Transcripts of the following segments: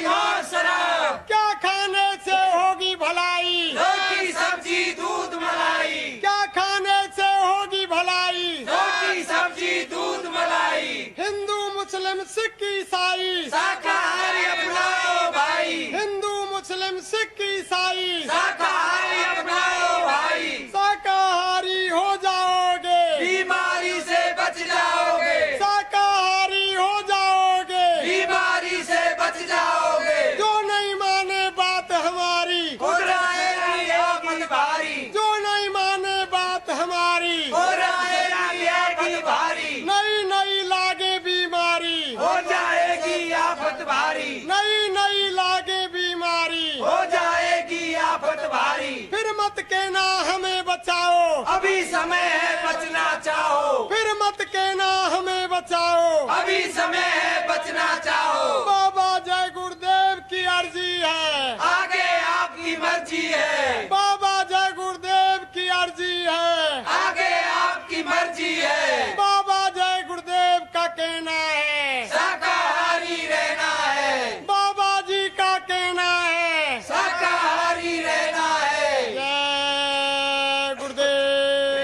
और शराब, क्या खाने से होगी भलाई, रोटी सब्जी दूध मलाई, क्या खाने से होगी भलाई, रोटी सब्जी दूध मलाई, हिंदू मुस्लिम सिख ईसाई, शाकाहारी अपनाओ भाई, हिंदू मुस्लिम सिख ईसाई, शाकाहारी अपनाओ भाई, शाकाहारी हो जाओगे, बीमारी से बच जाओगे, शाकाहारी हो जाओगे, बीमारी से बच जाओगे, जो नहीं माने बात हमारी, खुद रहेगी आफत भारी, जो नहीं माने बात हमारी, हो रहेगी आफत भारी, नई नई लागे बीमारी, हो जाएगी आफत भारी, नई नई लागे बीमारी, हो जाएगी आफत भारी, फिर मत कहना हमें बचाओ, अभी समय है बचना चाहो, फिर मत कहना हमें बचाओ, अभी समय है बचना चाहो, बाबा जय गुरुदेव की अर्जी है, आगे आपकी मर्जी है, बाबा जय गुरुदेव की अर्जी है, आगे आपकी मर्जी है, बाबा जय गुरुदेव का कहना है, शाकाहारी रहना है, बाबा जी का कहना है, शाकाहारी रहना है, जय गुरुदेव,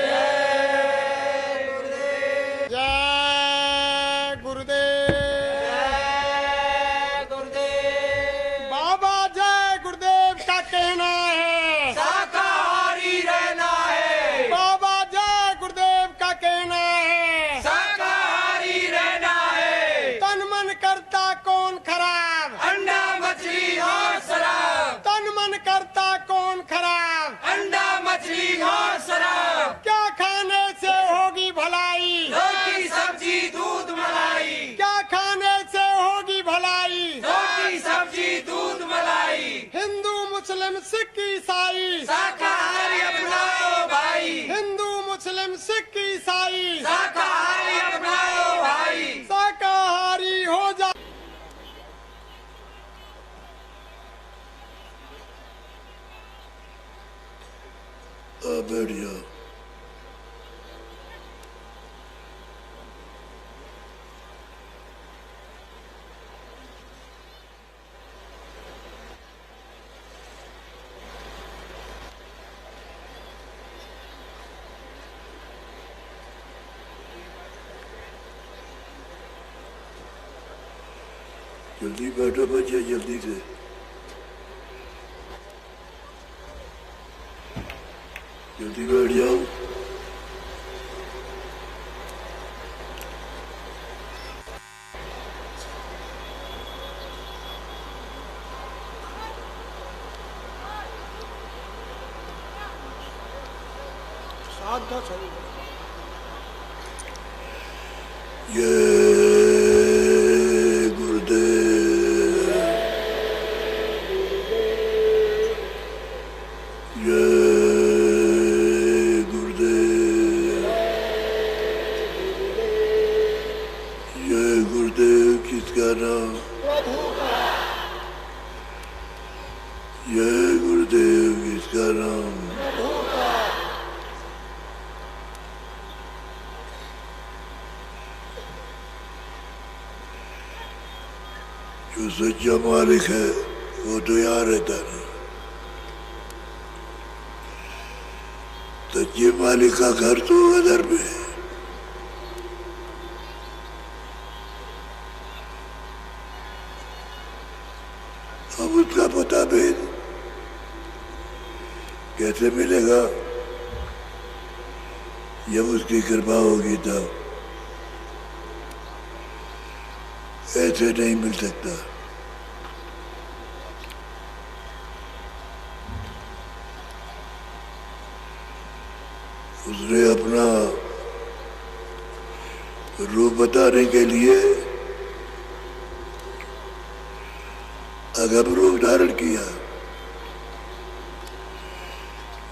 जय गुरुदेव, जय गुरुदेव, बाबा जय गुरुदेव का कहना है, शाकाहारी रहना है, बाबा जय गुरुदेव का कहना है, शाकाहारी रहना है, तन मन करता कौन खराब, अंडा मछली और शराब, तन मन करता कौन खराब, अंडा मछली और शराब, क्या खाने से होगी भलाई, रोटी सब्जी दूध मलाई, क्या खाने से होगी भलाई, रोटी सब्जी दूध मलाई, हिंदू मुस्लिम सिख ईसाई, शाकाहारी अपनाओ भाई, हिंदू मुस्लिम सिख ईसाई, शाकाहारी अपनाओ भाई, शाकाहारी हो जा, बैठ जाओ। जल्दी बैठो बच्चे, जल्दी से। जल्दी बैठ जाओ। जय गुरुदेव, जय गुरुदेव, जय गुरुदेव। किसका नाम? जय गुरुदेव। किसका नाम? जो सच्चा मालिक है वो तो यहाँ रहता नहीं। सच्चे मालिक का घर तो उधर में है। अब उसका पता भेद कैसे मिलेगा? जब उसकी कृपा होगी तब। ऐसे नहीं मिल सकता। उसने अपना रूप बताने के लिए अगम रूप धारण किया,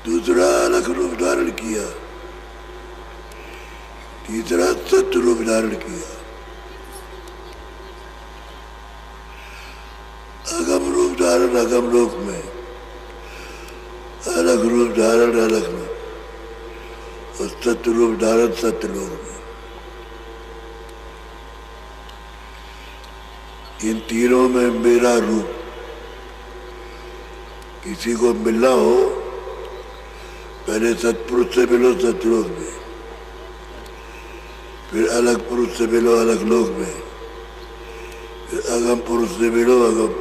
दूसरा अलग रूप धारण किया, तीसरा सत्य रूप धारण किया। अगम रूप धारण अगम लोक में, अलग रूप धारण अलग में, और सत्य रूप धारण सत्य लोक में। इन तीनों में मेरा रूप किसी को मिलना हो पहले सत्पुरुष से मिलो सतलोक में, फिर अलग पुरुष से मिलो अलग लोक में, फिर अगम पुरुष से मिलो अगम,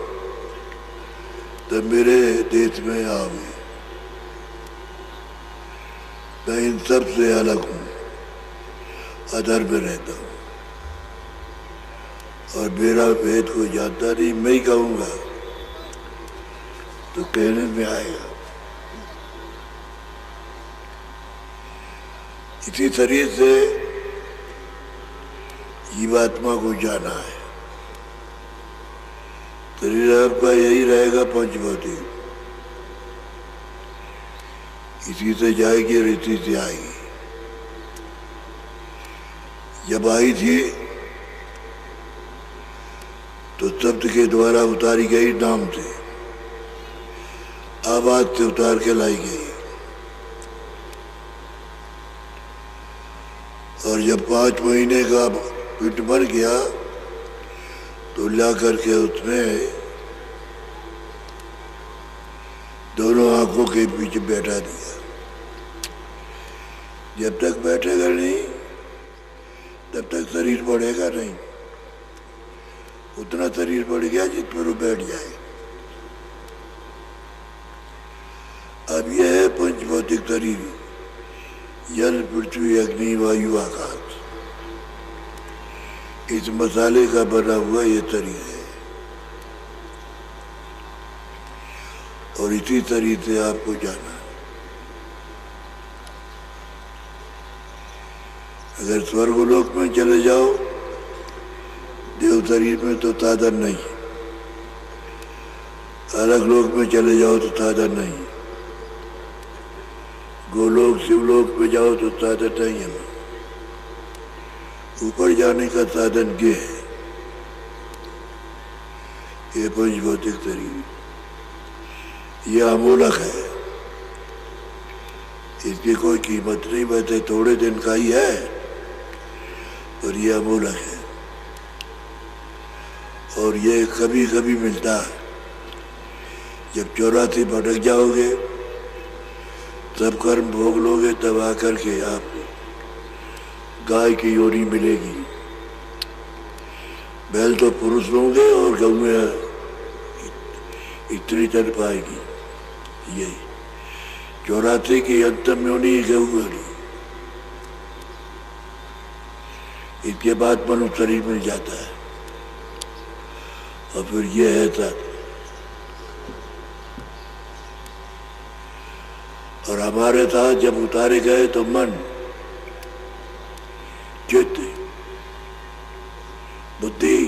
तब मेरे देश में आओगे। मैं इन सब से अलग हूँ, अधर में रहता हूँ और मेरा भेद को जानता नहीं। मैं ही कहूँगा तो कहने में आएगा। इसी शरीर से जीवात्मा को जाना है। शरीर आपका यही रहेगा पंचभौतिक, इसी से जाएगी और इसी से आएगी। जब आई थी तो शब्द के द्वारा उतारी गई नाम से, आवाज से उतार के लाई गई। और जब 5 महीने का पेट भर गया तो ला करके उसने दोनों आंखों के पीछे बैठा दिया। जब तक बैठेगा नहीं तब तक शरीर बढ़ेगा नहीं। उतना शरीर बढ़ गया जिस पर वो बैठ जाए। अब यह है पंचभौतिक शरीर, जल पृथ्वी अग्नि वायु आकाश, इस मसाले का बना हुआ ये शरीर है। और इसी शरीर से आपको जाना है। अगर स्वर्गलोक में चले जाओ देव शरीर में तो साधन नहीं, अलग लोक में चले जाओ तो साधन नहीं, गोलोक शिवलोक में जाओ तो साधन नहीं है। ऊपर जाने का साधन ये है, ये पंचभौतिक शरीर, ये अमूलक है, इसकी कोई कीमत नहीं। वैसे थोड़े दिन का ही है पर ये अमूलक है। और ये कभी कभी मिलता है। जब 84 भटक जाओगे, सब कर्म भोग लोगे, तब आकर के आपको गाय की योनि मिलेगी। बैल तो पुरुष होंगे और गौ में स्त्री चल पाएगी। यही 84 की अंतम योनि गौ योनि। इसके बाद मनुष्य शरीर में जाता है और फिर ये है साथ। और हमारे साथ जब उतारे गए तो मन, चित्त, बुद्धि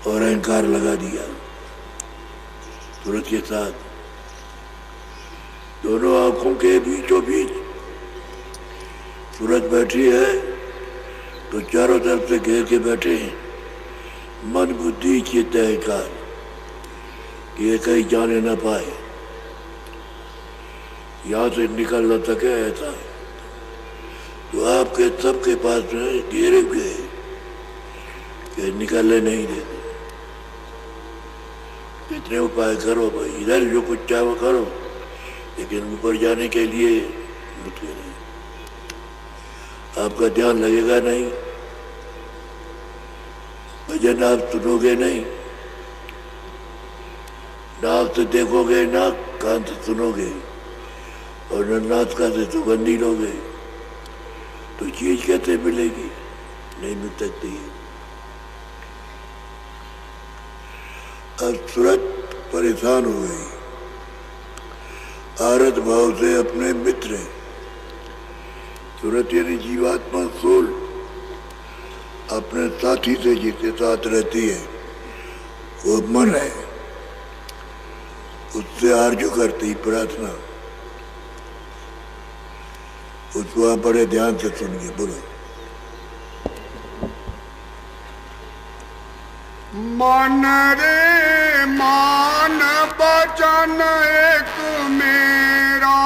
और अहंकार लगा दिया सूरज के साथ। दोनों आंखों के बीचों बीच सूरज बैठी है तो चारों तरफ से घेर के बैठे हैं मन, बुद्धि, चित्त, अहंकार, कि ये कहीं जाने न पाए, यहाँ से निकल न सके। ऐसा तो आपके सबके पास में घेरे हुए कि निकलने नहीं देते। इतने उपाय करो भाई, इधर जो कुछ चाहो करो, लेकिन ऊपर जाने के लिए मुश्किल नहीं। आपका ध्यान लगेगा नहीं, भजन आप सुनोगे नहीं, नाक से देखोगे ना, कान से सुनोगे और नाटका से सुगंधी लोगे तो चीज कैसे मिलेगी? नहीं मिल सकती है। अब सूरत परेशान हो गई, आरत भाव से अपने मित्र, सूरत यानी जीवात्मा सोल, अपने साथी से जिसके साथ रहती है वो मन है, उससे आरजू करती प्रार्थना। उसको आप बड़े ध्यान से सुनिए। बोलो। मन रे मान बचन एक मेरा,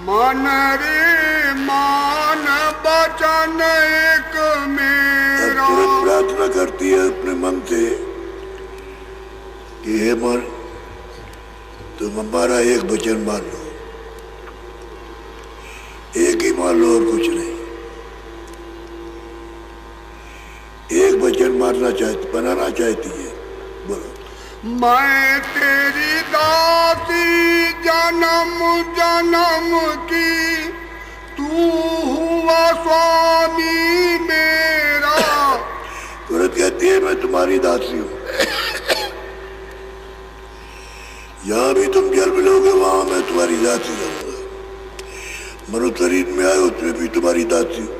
मन रे मान बचन एक मेरा। तुरंत प्रार्थना करती है अपने मन से कि हे मन, हमारा एक वचन मान लो, एक ही मान लो और कुछ नहीं। एक वचन मारना चाहती, बनाना चाहती है, बोलो। मैं तेरी दासी जन्म जन्म की, तू हुआ स्वामी मेरा। औरत कहती है मैं तुम्हारी दासी हूं। यहां भी तुम जल मिलोगे, वहां मैं तुम्हारी दासी रहूंगा। मनो शरीर में आए उसमें भी तुम्हारी दासी हूं।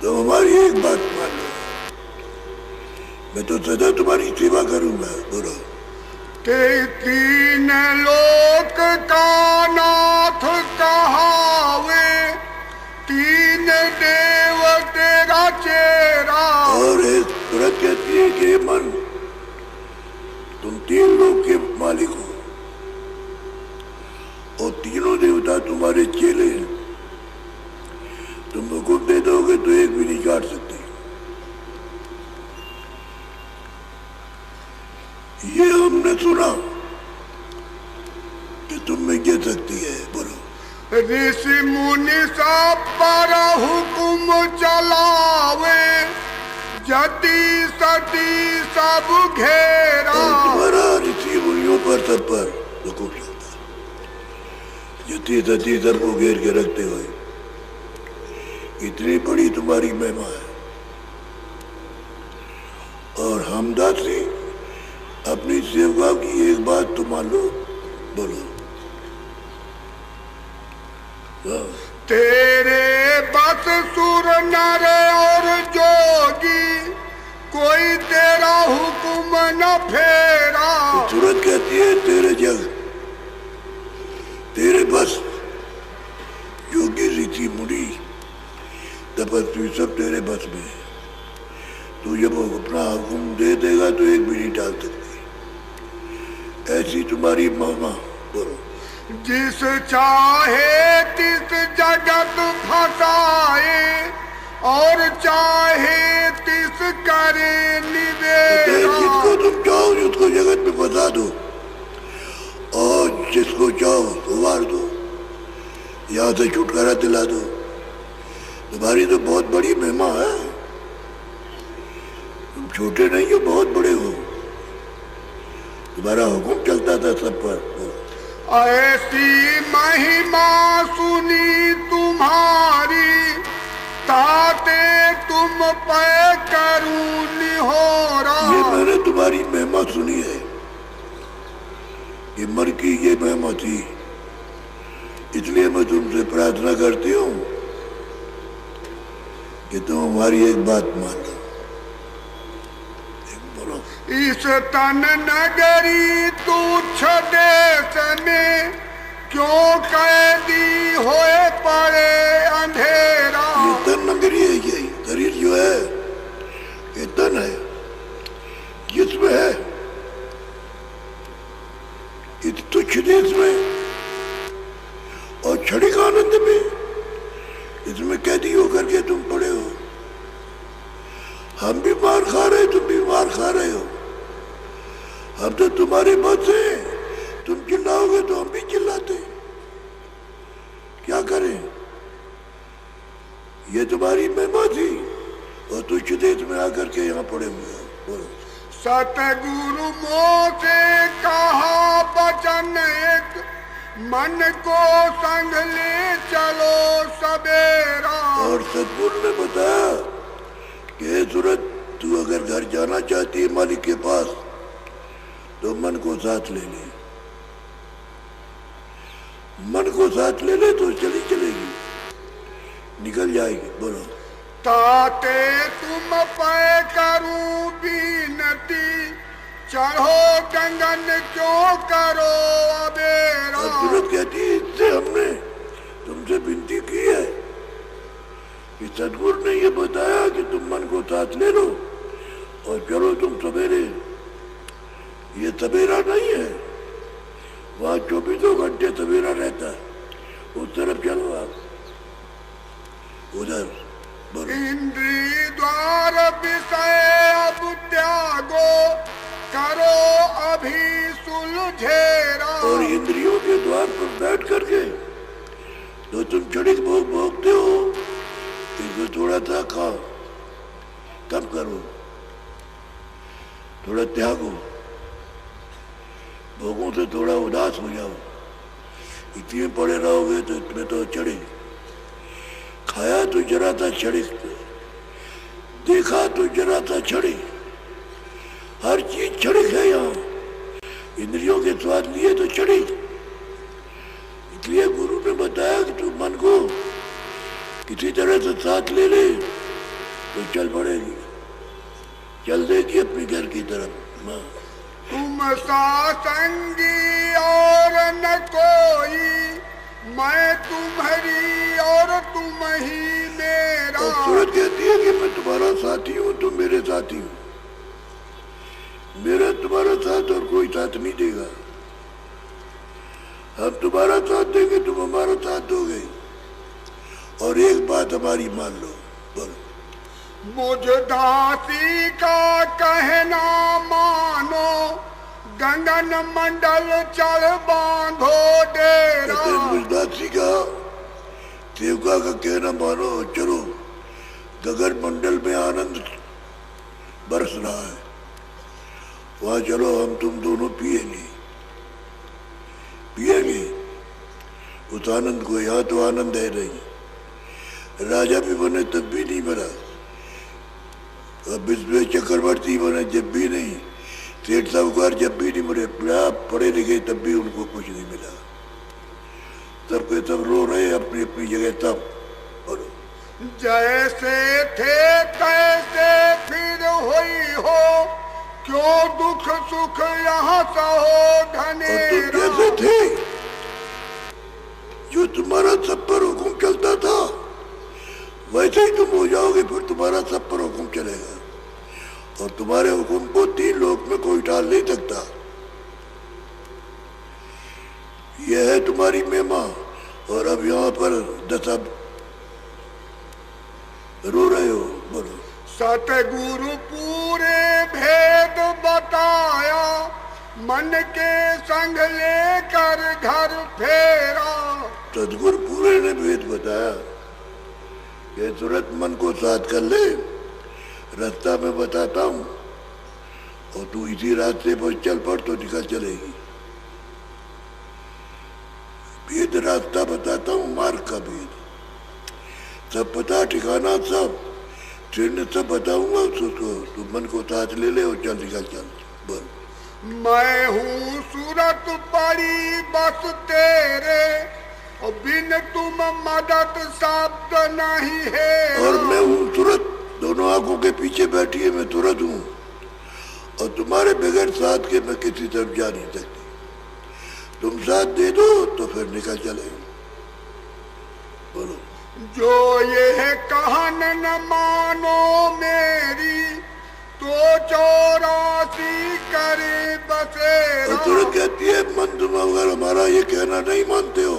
तो हमारी एक बात मान लो, मैं तो सदा तुम्हारी सेवा करूंगा। बोलो। तीन लोक का नाथ कहावे, तीन देव तेरा चेहरा। और तुरंत कहती है कि मन, तुम तीन लोक के मालिक हो और तीनों देवता तुम्हारे चेले हैं। तुम हुक्म दे दोगे तो एक भी नहीं काट सकते। ये हमने सुना कि तुम में ये शक्ति है। बोलो। ऋषि मुनि सब पर हुक्म चलावे, जति सती सब घेरा। तुम्हारा ऋषि मुनियों पर सब पर हुक्म चलता है, जति सती सबको घेर के रखते हुए। इतनी बड़ी तुम्हारी महिमा है। और हम दासी अपनी सेवका की एक बात तो मान लो। बोलो। तेरे बस सुर नर और जोगी, कोई तेरा हुक्म न फेरा। तुरंत कहती है तेरे जग, तेरे बस योगी ऋषि मुनि तपस्वी सब तेरे बस में है। तू जब अपना हुक्म दे देगा तो एक भी नहीं टाल सकती। ऐसी तुम्हारी महिमा। बोलो। जिस चाहे तिस जगत फसाए, और चाहे तिस करे निवेरा। जिसको तुम चाहो उसको जगत में फंसा दो, और जिसको चाहो तो मार दो, यहाँ से छुटकारा दिला दो। तुम्हारी तो बहुत बड़ी महिमा है। तुम छोटे नहीं हो, बहुत बड़े हो। तुम्हारा हुक्म चलता था सब पर। ऐसी महिमा सुनी तुम्हारी, ताते तुम पे करूं निहोरा। ये मैंने तुम्हारी महिमा सुनी है। ये मर की ये महिमा थी, इसलिए मैं तुमसे प्रार्थना करती हूँ कि तुम हमारी एक बात मान लो। बोलो। इस तन नगरी तुच्छ देश में, क्यों कैदी होए पड़े अंधेरा। ये तन नगरी है, ये शरीर जो है ये तन है, जिसमें है इस तुच्छ देश में और क्षणिक आनंद में, इसमें कैदी होकर के तुम पड़े हो। हम भी मार खा रहे, तुम भी मार खा रहे हो। हम तो तुम्हारे बस हैं, तुम चिल्लाओगे तो हम भी चिल्लाते। क्या करें? ये तुम्हारी महिमा थी और तुच्छ देश में आकर के यहाँ पड़े हुए हो। बोलो। सतगुरु मोह से कहा वचन एक, मन को संग ले चलो सवेरा। और सतगुरु ने बताया कि सूरत, तू अगर घर जाना चाहती है मालिक के पास तो मन को साथ ले ले। मन को साथ ले ले तो चली चलेगी, निकल जाएगी। बोलो। ताते तुम पे करूं बीनती, चढ़ो गंगन क्यों करो अबेरा। और सूरत कहती है इससे हमने तुमसे विनती की है कि सतगुरु ने ये बताया कि तुम मन को साथ ले लो और चलो तुम सवेरे। ये सवेरा नहीं है, वहां 24 घंटे सवेरा रहता है। उस तरफ चलो आप, उधर बोलो। इंद्रिय द्वार विषय अब त्यागो, करो अभी सुलझेरा। और इंद्रियों के द्वार पर बैठ करके तो तुम क्षणिक भोग भोगते हो, इनको थोड़ा सा खाओ, कम करो, थोड़ा त्यागो, भोगों से थोड़ा उदास हो जाओ। इतने पड़े रहोगे तो इसमें तो चढ़े, खाया तो जरा था क्षणिक, देखा तो जरा था क्षणिक, हर चीज क्षणिक है यहाँ। इंद्रियों के स्वाद लिए तो क्षणिक, इसलिए गुरु ने बताया कि तू मन को किसी तरह से साथ ले ले तो चल पड़ेगी, चल देगी अपने घर की तरफ। माँ तुम सासंगी और न कोई, मैं तुम्हारी और तुम ही मेरा। और सूरत कहती है कि मैं तुम्हारा साथी हूँ, तुम मेरे साथी हो, मेरा तुम्हारा साथ और कोई साथ नहीं देगा। हम तुम्हारा साथ देंगे, तुम हमारा साथ दोगे। और एक बात हमारी मान लो, बोलो। मुझ दासी का कहना मानो, गगन मंडल चढ़ बांधो डेरा। मुझ दासी का, सेवका का कहना मानो, चलो गगन मंडल में आनंद बरस रहा है, वहां चलो, हम तुम दोनों पिएंगे, पिएंगे उस आनंद को। यहाँ तो आनंद है नहीं, राजा भी बने तब भी नहीं बना, अब विश्व चक्रवर्ती बने जब भी नहीं, सेठ साहूकार जब भी नहीं मरे, पढ़े लिखे तब भी उनको कुछ नहीं मिला। सब के सब रो रहे अपनी अपनी जगह। तब बोलो। जैसे थे तैसे फिर हुई हो, क्यों दुख सुख यहाँ सहो धनेरा। तुम कैसे थे, जो तुम्हारा सब पर हुक्म चलता था, वैसे ही तुम हो जाओगे, फिर तुम्हारा सब पर हुक्म चलेगा। और तुम्हारे हुक्म को 3 लोक में कोई टाल नहीं सकता। यह है तुम्हारी महिमा। और अब यहाँ पर दशा रो रहे हो, बोलो। सतगुरु पूरे भेद बताया, मन के संग लेकर घर फेरा। सतगुरु पूरे ने भेद बताया, ये तुरंत मन को साथ कर ले, रास्ता में बताता हूँ, और तू इसी रास्ते पर चल पड़ तो निकल चलेगी। भेद रास्ता बताता हूँ, मार्ग का भेद सब पता, ठिकाना सब चिन्ह सब बताऊंगा उसको, तू मन को साथ ले ले और चल निकल चल। बोल। मैं हूँ सूरत पड़ी बस तेरे, और बिन तुम मदद शब्द नहीं है। और मैं हूँ तुरंत, दोनों आंखों के पीछे बैठी है, मैं तुरंत हूँ, और तुम्हारे बगैर साथ के मैं किसी तरफ जा नहीं सकती। तुम साथ दे दो तो फिर निकल चले। बोलो। जो ये कहन न मानो मेरी, तो 84 करे बसेरा। और तुरंत कहती है, मन तुम अगर हमारा ये कहना नहीं मानते हो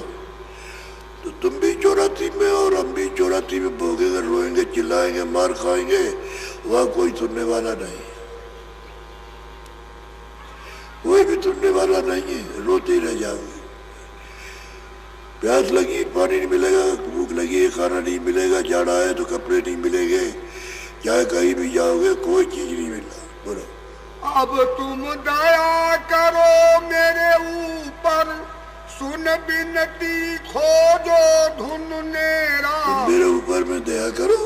तो तुम भी 84 में और हम भी 84 में भोगेंगे, रोएंगे, चिल्लाएंगे, मार खाएंगे, वहां कोई सुनने वाला नहीं, कोई भी सुनने वाला नहीं है, रोते ही रह जाओगे। प्यास लगी पानी नहीं मिलेगा, भूख लगी है खाना नहीं मिलेगा, जाड़ा है तो कपड़े नहीं मिलेंगे, चाहे कहीं भी जाओगे कोई चीज नहीं मिलना। बोलो। अब तुम दया करो मेरे ऊपर, सुन बिनती खोजो धुन नेरा। तुम मेरे ऊपर में दया करो,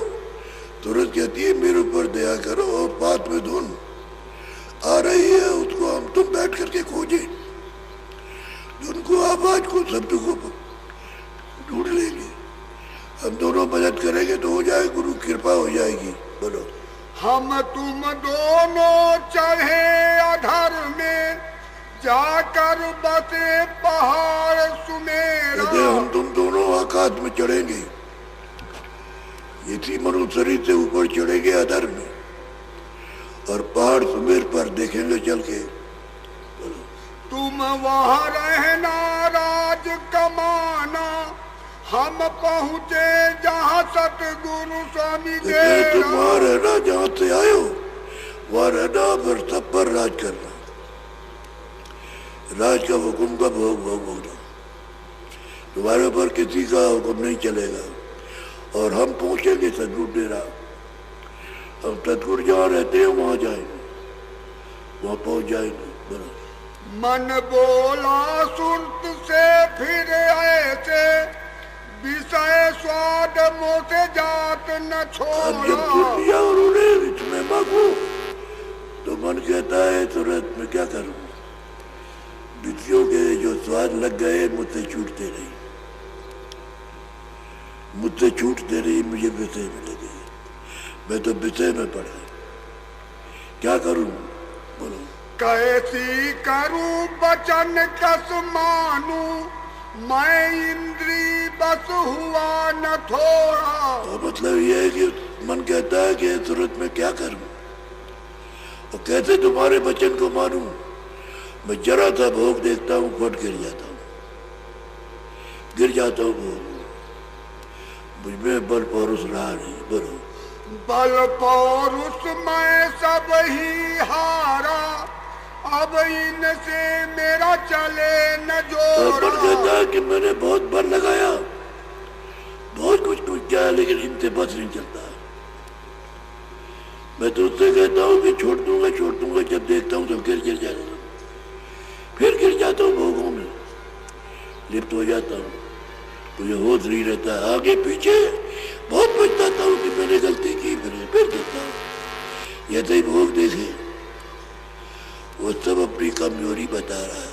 तुरंत कहती है मेरे ऊपर दया करो, और बात में धुन आ रही है, उसको हम तुम बैठ करके खोजे, धुन को, आवाज को, शब्द को ढूंढ लेंगे। हम दोनों मदद करेंगे तो हो जाए, गुरु कृपा हो जाएगी। बोलो। हम तुम दोनों चढ़े अधर में, जाकर बसे पहाड़ सुमेरा। हम तुम दोनों आकाश में चढ़ेंगे, इसी मनुष्य शरीर से ऊपर चढ़ेंगे अधर में, और पहाड़ सुमेर पर देखेंगे चल के। बोलो। तुम वहाँ रहना राज कमाना, हम पहुँचे जहाँ सतगुरु स्वामी तुम डेरा। वहां रहना जहाँ से आए हो, वहां रहना, फिर सब पर राज करना। राज का हुक्म का भोग भोगना, तुम्हारे ऊपर किसी का हुक्म नहीं चलेगा। और हम पहुंचेंगे सतगुरु डेरा, हम सतगुरु जहाँ रहते हैं वहां जाएंगे, वहां पहुंच जाएंगे। बराबर मन बोला सुनत से फिर ऐसे विषय स्वाद मोह से जात न अब जब छोड़ा। सुन लिया और उन्हें इसमें मांगो, तो मन कहता है तुरंत मैं क्या करूं, विषयों के जो स्वाद लग गए मुझसे छूटते नहीं, मुझसे छूटते नहीं, मुझे विषय में लगे, मैं तो विषय में पड़ा, क्या करूं बोलो। कैसी करूं बचन कस मानू, मैं इंद्री बस हुआ न थोड़ा। तो मतलब ये है कि मन कहता है कि तुरंत मैं क्या करूं और कैसे तुम्हारे वचन को मानूं। मैं जरा सा भोग देखता हूं, फट गिर जाता हूं, गिर जाता हूं भोग, मुझमें बल पौरुष रहा नहीं। बोलो बल पौरुष मैं सब ही हारा, अब इनसे मेरा चले न तो मन कहता जोड़ा। है कि मैंने बहुत बल लगाया, बहुत कुछ किया, लेकिन इनसे बस नहीं चलता। मैं तो उससे कहता हूँ कि छोड़ दूंगा, जब देखता हूँ तो गिर जाता हूँ, फिर गिर जाता हूँ भोगों में, लिप्त हो जाता हूँ, मुझे होश नहीं रहता। आगे पीछे बहुत पछताता हूँ कि मैंने गलती की, फिर गिरता हूँ। ये तो ही भोग देखे, वो सब अपनी कमजोरी बता रहा है।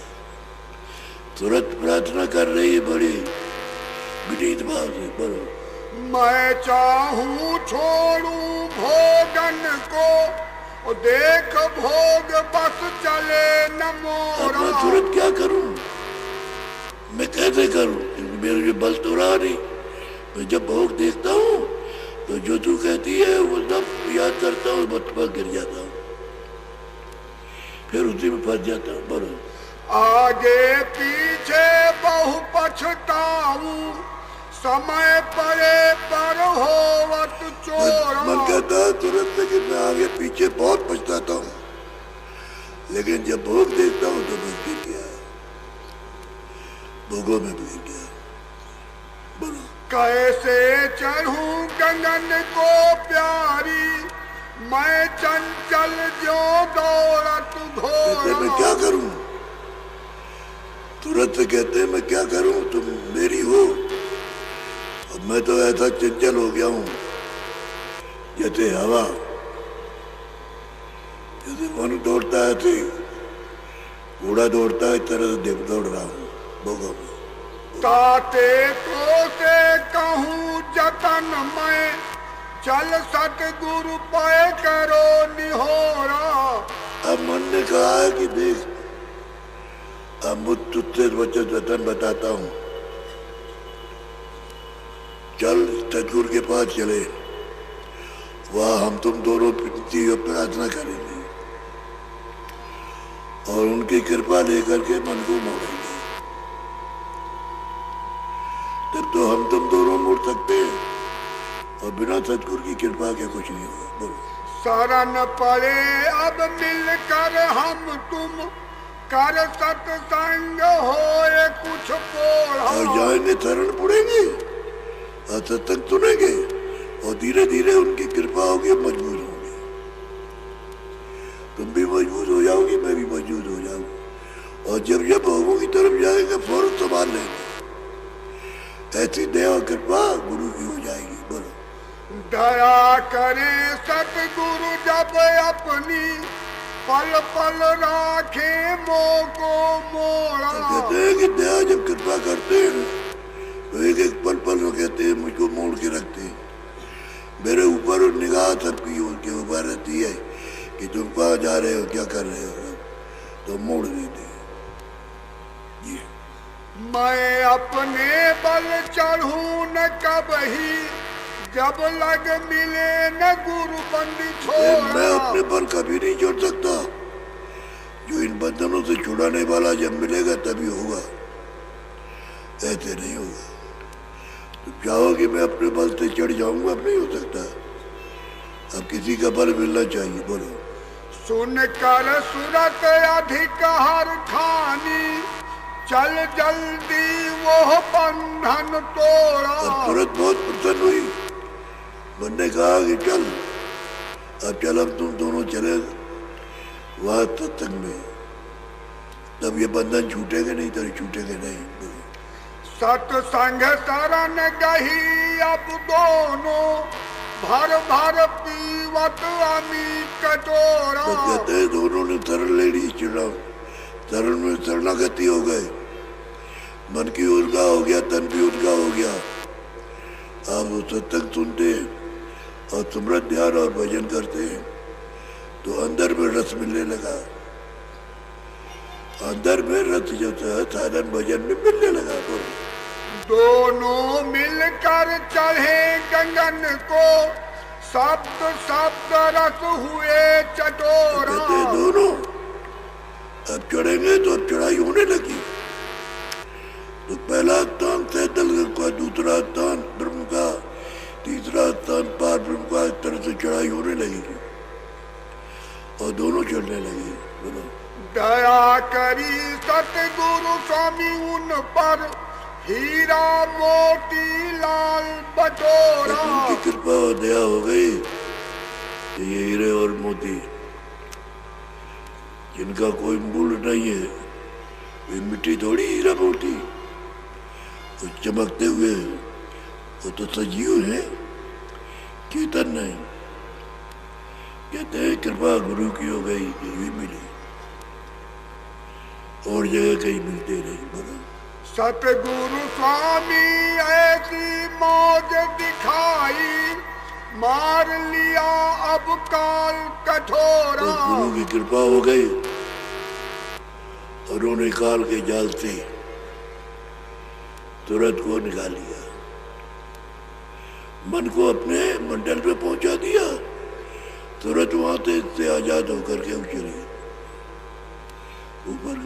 तुरंत प्रार्थना कर रही है बड़ी विनीत भाव से। बोलो मैं चाहूं छोड़ूं भोगन को, देख भोग बस चले न अब मोरा। मैं तुरंत क्या करूं, मैं कैसे करूं, क्योंकि मेरे लिए बल तो रहा नहीं। मैं जब भोग देखता हूं तो जो तू कहती है वो सब याद करता हूँ, बस गिर जाता हूँ, फिर उसी में फंस जाता हूँ। बोलो आगे पीछे बहु पछताऊं, समय पड़े पर होवत चोरा। मन कहता है तुरंत कि मैं आगे पीछे बहुत पछताता हूँ, लेकिन जब भोग देखता हूँ तो बस गिर गया, भोगों में गिर गया। बोलो कैसे चढ़ूं गगन को प्यारी, मैं चंचल जो दौड़त कहते मैं घोड़ा। क्या करूं, तुरंत से कहते हैं मैं क्या करूं, तुम मेरी हो। अब मैं तो ऐसा चंचल हो गया हूं जैसे हवा, जैसे मन दौड़ता है ऐसे घोड़ा दौड़ता है, इस तरह से दौड़ रहा हूं भोगों में। ताते तो से कहूँ जतन मैं, चल सतगुरु पाए करो निहोरा। अब मन ने कहा है कि देख, अब मुझ तुझसे वचन बताता हूं, चल सतगुरु के पास चले, वहां हम तुम दोनों विनती और प्रार्थना करेंगे और उनकी कृपा लेकर के मन को मोड़ेंगे। तब तो हम तुम दोनों मुड़ सकते हैं और बिना सतगुरु की कृपा के कुछ नहीं होगा। बोलो शरण पड़े अब मिलकर हम तुम, कर सत्संग होए कुछ पोढ़ा। और जाएंगे, शरण पड़ेंगे और सत्संग सुनेंगे और धीरे धीरे उनकी कृपा होगी, मजबूत होंगे। तुम भी मजबूत हो जाओगी, मैं भी मजबूत हो जाऊंगा, और जब जब भोगों की तरफ जाएंगे फौरन संभाल लेंगे। ऐसी दया और कृपा गुरु की हो जाएगी। बोलो दया करे सतगुरु जब अपनी, पल पल राखे मोह को मोड़ा। कहते हैं कि दया जब कृपा करते हैं तो एक एक पल पल में कहते हैं मुझको मोड़ के रखते हैं। मेरे ऊपर निगाह सबकी उनके ऊपर रहती है कि तुम कहाँ जा रहे हो, क्या कर रहे हो, तो मोड़ देते हैं। जी मैं अपने बल चढ़ूं न कबही, जब लग मिले न गुरु बंदी मैं छोड़ा। अपने पर कभी नहीं छोड़ सकता, जो इन बंधनों से छुड़ाने वाला जब मिलेगा तभी होगा, ऐसे नहीं होगा। चाहो कि मैं अपने बल से चढ़ जाऊंगा, अब नहीं हो सकता। अब किसी का बल मिलना चाहिए। बोलो। सुन कर सूरत अधिक हर खानी, चल जल्दी वो बंधन तोड़ा। अब तुरंत बहुत प्रसन्न हुई। मन ने कहा कि चल, अब चल, अब तुम दोनों चले वहां सत्संग में, तब ये बंधन छूटेंगे, नहीं तो छूटेंगे नहीं। सत्संग शरण गही अब दोनों, भर भर पीवत अमी कटोरा। तो कहते हैं दोनों ने शरण ले ली, शरण में शरणागति हो गए। मन की उनका हो गया, तन भी उनका हो गया। आप वो सत्संग सुनते हैं और सुमरन ध्यान और भजन करते हैं तो अंदर में रस मिलने लगा। अंदर में रस जो था साधन भजन में मिलने लगा। दोनों मिलकर चढ़े गगन को, शब्द शब्द रस हुए चटोरा। कहते दोनों अब चढ़ेंगे तो अब चढ़ाई होने लगी। तो पहला स्थान सैतल का, दूसरा स्थान ब्रह्म का, तीसरा स्थान पार ब्रह्म का। इस तरह से चढ़ाई होने लगी और दोनों चढ़ने लगे। बोलो। दया करी सतगुरु स्वामी उन पर, हीरा मोती लाल बटोरा। उनकी कृपा और दया हो गई कि ये हीरे और मोती जिनका कोई मूल्य नहीं है, वे मिट्टी थोड़ी हीरा मोती, वो चमकते हुए वो तो सजीव है, चेतन नहीं। कहते हैं कृपा गुरु की हो गई कि भी मिली, और जगह कहीं मिलते नहीं। बोलो। सतगुरु स्वामी ऐसी मौज दिखाई, मार लिया अब काल कठोरा। तो गुरु की कृपा हो गई और उन्होंने काल के जाल से तुरंत को निकाल लिया, मन को अपने मंडल में पहुंचा दिया। तुरंत वहां से आजाद होकर के उछले ऊपर।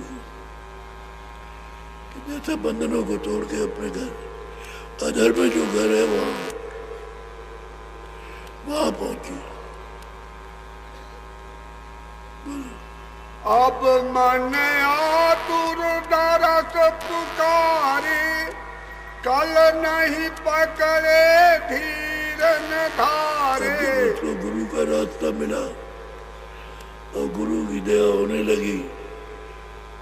जैसे बंधनों को तोड़ के अपने घर, अधर में जो घर है वहां पहुंची। अब मन आतुर दरस पुकारे, कल नहीं पकड़े धीर न धारे। उसको गुरु का रास्ता मिला और गुरु की दया होने लगी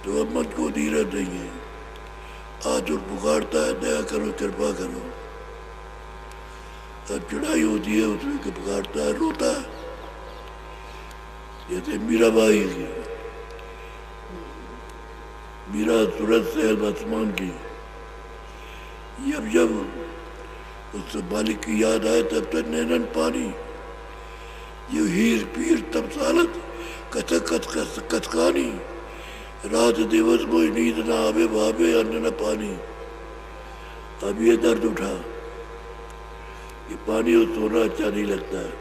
तो अब मत को धीरज नहीं है। आज जो पुकारता है दया करो, कृपा करो। अब चढ़ाई होती है उसमें के पुकारता है, रोता है। जैसे मीराबाई की, मीरा सूरत से आसमान की, जब जब उस मालिक की याद आए तब तक नैनन पानी, ये हीर पीर तब सालत कथक कथकानी, रात दिवस कोई नींद ना आवे, भावे अन्न न पानी। अब ये दर्द उठा कि पानी और सोना अच्छा नहीं लगता है।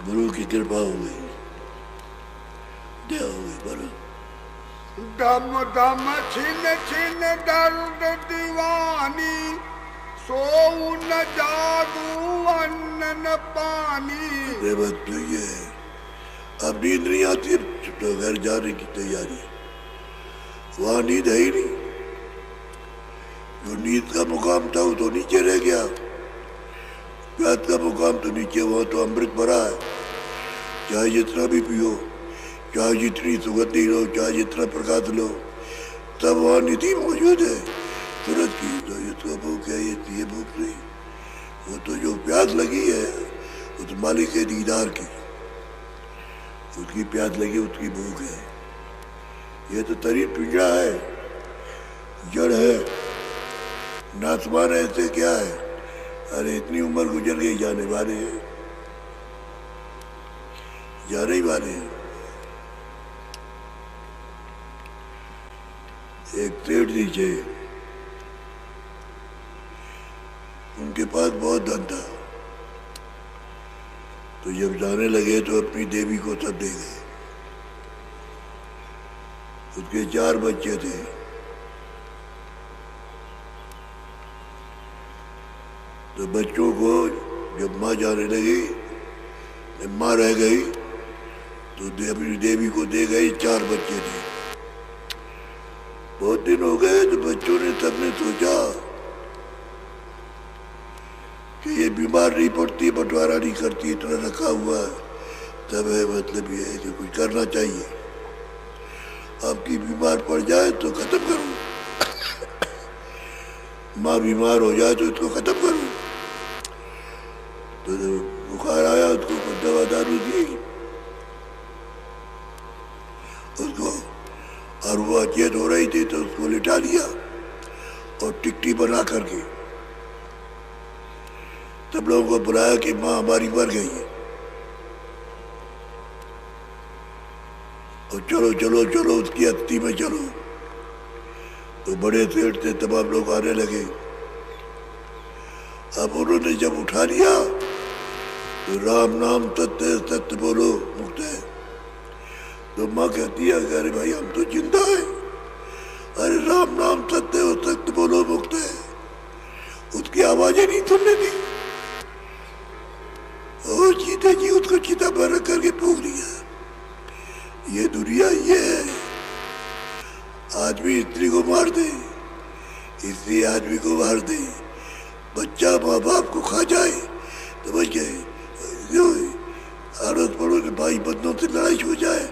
गुरु की कृपा हो गई, दया हो गई। बोलो। दम दम छिन छिन दर्द दीवानी, सो न जादू अन्न न पानी। बात तो ये है, अब नींद नहीं आती, तो घर जाने की तैयारी। वहां नींद है ही नहीं। जो नींद का मुकाम था वो तो नीचे रह गया, प्यास का मुकाम तो नीचे, वहां तो अमृत भरा है। चाहे जितना भी पियो, चाहे जितनी सुगंधी लो, चाहे जितना प्रकाश लो, सब वहां निधि मौजूद है। तुरंत की तो इसको भूख है, ये भूख नहीं। वो तो जो प्यास लगी है उस मालिक के दीदार की, उसकी प्यास लगी, उसकी भूख है। ये तो शरीर पिंजरा है, जड़ है, नासमान ऐसे क्या है। अरे इतनी उम्र गुजर गई, जाने वाले हैं, जाने ही वाले हैं। एक सेठ जी थे, उनके पास बहुत धन था, तो जब जाने लगे तो अपनी देवी को सब दे गए। उसके 4 बच्चे थे। तो बच्चों को जब माँ जाने लगी, जब माँ रह गई तो अपनी देवी को दे गए 4 बच्चे थे। बहुत दिन हो गए तो बच्चों ने सबने सोचा कि ये बीमार नहीं पड़ती, बंटवारा नहीं करती, इतना रखा हुआ है, तब है मतलब ये है कि कुछ करना चाहिए। आपकी बीमार पड़ जाए तो खत्म करो, माँ बीमार हो जाए तो इसको खत्म करो। तो बुखार आया, उसको दवा दारू दी उसको, और वो अचेत हो रही थी तो उसको लिटा दिया और टिकटी बना करके तब लोगों को बुलाया कि माँ हमारी मर गई है, और चलो चलो चलो उसकी अस्थि में चलो। तो बड़े सेठ से तमाम लोग आने लगे। अब उन्होंने जब उठा लिया तो राम नाम सत्य है, सत्य बोलो मुक्त है। तो माँ कहती है अरे भाई हम तो जिंदा है, अरे राम नाम सत्य हो, सत्य बोलो मुक्त है। उसकी आवाजें नहीं सुनने दी और सीधे जी उसको चिता पर रख करके फूंक दिया। ये दुनिया ये है, आदमी स्त्री को मार दे, स्त्री आदमी को मार दे, बच्चा माँ बाप को खा जाए तो बच गए, अड़ोस पड़ोस के भाई बंधुओं से लड़ाई हो जाए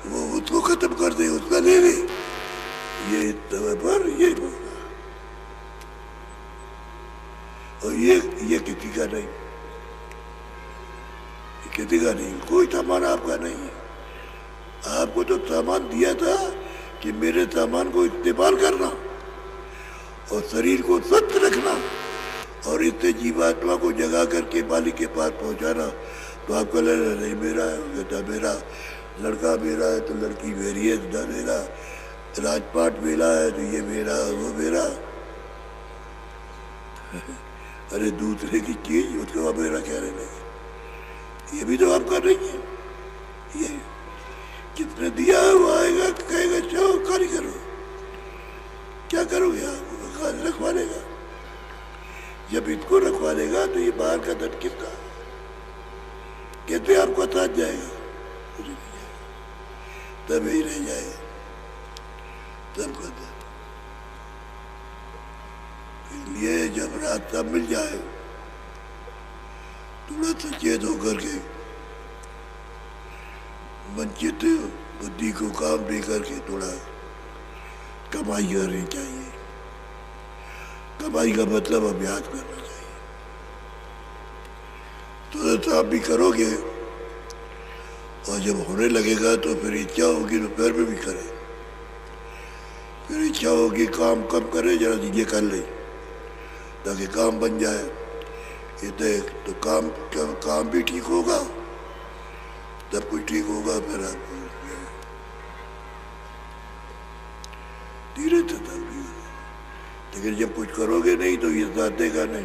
वो उसको खत्म कर दे, उसका ले ले। ये समय पर ये बोलना, और ये किसी का नहीं, किसी का नहीं, कोई सामान आपका नहीं है। आपको तो सामान दिया था कि मेरे सामान को इस्तेमाल करना और शरीर को स्वस्थ रखना और इससे जीवात्मा को जगा करके मालिक के पास पहुंचाना। तो आपको लगा नहीं मेरा है, मेरा लड़का मेरा है तो लड़की मेरी है, तो मेरा राजपाट मेरा है तो ये मेरा वो मेरा। अरे दूसरे की चीज उसको मेरा कहने लगे, ये भी तो आपका नहीं है। ये कितने दिया है वो आएगा कहेगा जाओ खाली करो, क्या करोगे आप, रखवा लेगा। जब इसको रखवा लेगा तो ये बाहर का धन किसका, कैसे आपको साथ जाएगा, तब ही रह जाएगा सबका धन। इसलिए जब रास्ता मिल जाए थोड़ा सचेत होकर के वंचित बुद्धि को काम दे करके थोड़ा कमाई करनी चाहिए। कमाई का मतलब अभ्यास करना चाहिए। तो आप भी करोगे और जब होने लगेगा तो फिर इच्छा होगी तो पैर में भी करें, फिर इच्छा होगी काम कम करे, जरा चीजें कर ले ताकि काम बन जाए। ये तो काम भी ठीक होगा, सब कुछ ठीक होगा। फिर आप धीरे से तब भी, लेकिन जब कुछ करोगे नहीं तो ये साथ देगा नहीं।